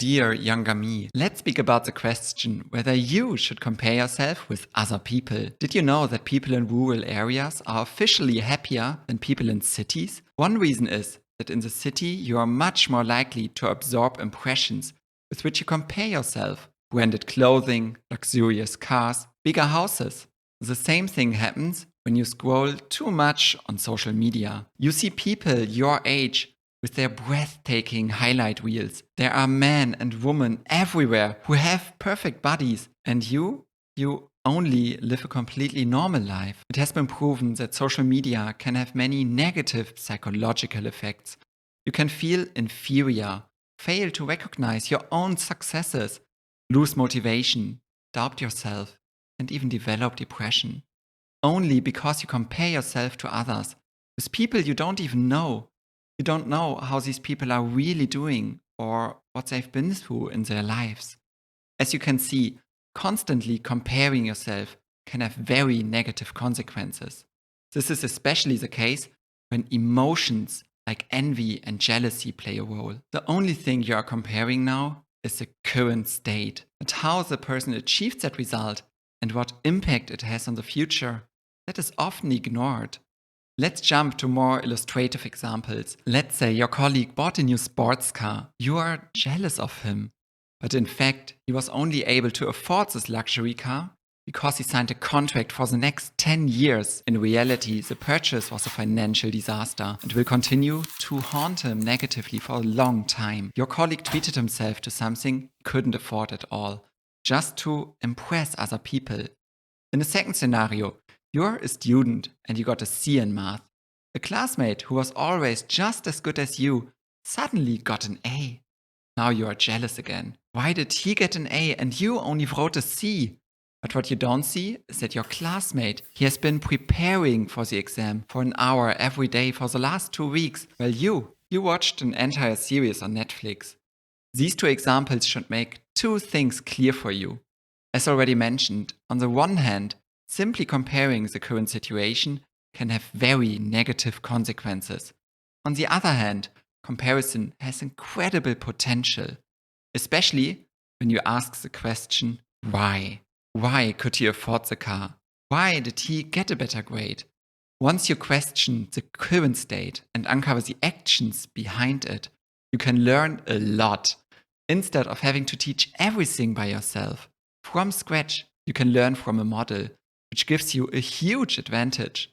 Dear younger me, let's speak about the question whether you should compare yourself with other people. Did you know that people in rural areas are officially happier than people in cities? One reason is that in the city you are much more likely to absorb impressions with which you compare yourself. Branded clothing, luxurious cars, bigger houses. The same thing happens when you scroll too much on social media. You see people your age with their breathtaking highlight reels. There are men and women everywhere who have perfect bodies, and you only live a completely normal life. It has been proven that social media can have many negative psychological effects. You can feel inferior, fail to recognize your own successes, lose motivation, doubt yourself, and even develop depression. Only because you compare yourself to others, with people you don't even know. You don't know how these people are really doing or what they've been through in their lives. As you can see, constantly comparing yourself can have very negative consequences. This is especially the case when emotions like envy and jealousy play a role. The only thing you are comparing now is the current state, but how the person achieved that result and what impact it has on the future, that is often ignored. Let's jump to more illustrative examples. Let's say your colleague bought a new sports car. You are jealous of him. But in fact, he was only able to afford this luxury car because he signed a contract for the next 10 years. In reality, the purchase was a financial disaster and will continue to haunt him negatively for a long time. Your colleague treated himself to something he couldn't afford at all, just to impress other people. In the second scenario, you're a student and you got a C in math. A classmate who was always just as good as you suddenly got an A. Now you are jealous again. Why did he get an A and you only wrote a C? But what you don't see is that your classmate, he has been preparing for the exam for an hour every day for the last 2 weeks, while you watched an entire series on Netflix. These two examples should make two things clear for you. As already mentioned, on the one hand, simply comparing the current situation can have very negative consequences. On the other hand, comparison has incredible potential, especially when you ask the question, why? Why could he afford the car? Why did he get a better grade? Once you question the current state and uncover the actions behind it, you can learn a lot. Instead of having to teach everything by yourself, from scratch, you can learn from a model, which gives you a huge advantage.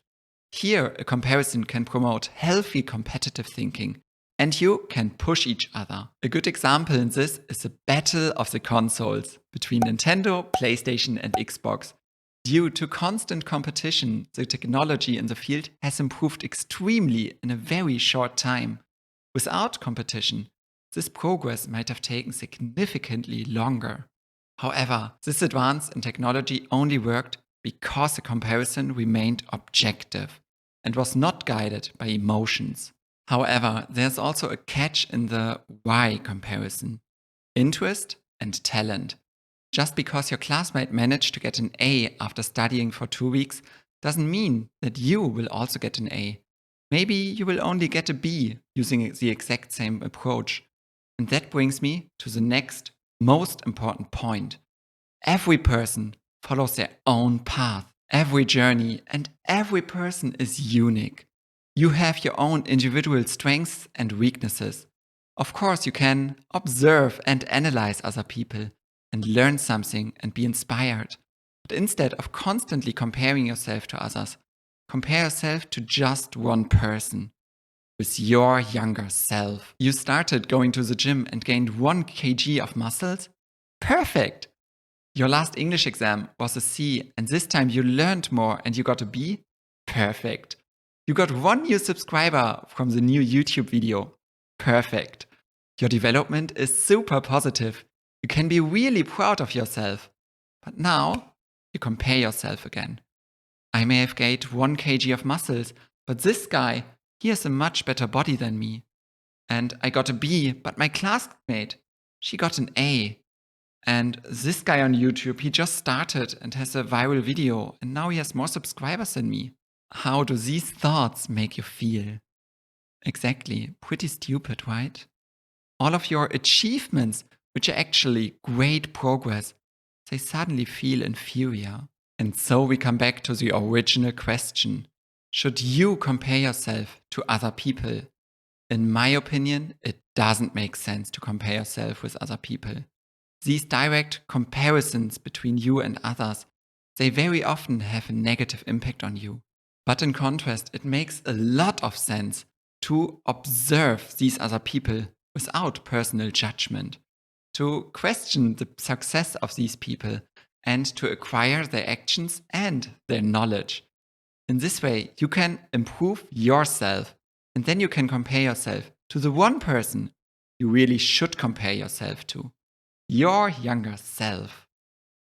Here, a comparison can promote healthy competitive thinking, and you can push each other. A good example in this is the battle of the consoles between Nintendo, PlayStation, and Xbox. Due to constant competition, the technology in the field has improved extremely in a very short time. Without competition, this progress might have taken significantly longer. However, this advance in technology only worked because the comparison remained objective and was not guided by emotions. However, there's also a catch in the why comparison: interest and talent. Just because your classmate managed to get an A after studying for 2 weeks doesn't mean that you will also get an A. Maybe you will only get a B using the exact same approach. And that brings me to the next most important point. Every person follows their own path, every journey, and every person is unique. You have your own individual strengths and weaknesses. Of course, you can observe and analyze other people and learn something and be inspired. But instead of constantly comparing yourself to others, compare yourself to just one person, with your younger self. You started going to the gym and gained 1 kg of muscles? Perfect! Your last English exam was a C, and this time you learned more and you got a B? Perfect. You got 1 new subscriber from the new YouTube video? Perfect. Your development is super positive. You can be really proud of yourself. But now you compare yourself again. I may have gained 1 kg of muscles, but this guy, he has a much better body than me. And I got a B, but my classmate, she got an A. And this guy on YouTube, he just started and has a viral video, and now he has more subscribers than me. How do these thoughts make you feel? Exactly, pretty stupid, right? All of your achievements which are actually great progress, they suddenly feel inferior. And so we come back to the original question. Should you compare yourself to other people? In my opinion, it doesn't make sense to compare yourself with other people. These direct comparisons between you and others, they very often have a negative impact on you. But in contrast, it makes a lot of sense to observe these other people without personal judgment, to question the success of these people, and to acquire their actions and their knowledge. In this way, you can improve yourself, and then you can compare yourself to the one person you really should compare yourself to, your younger self.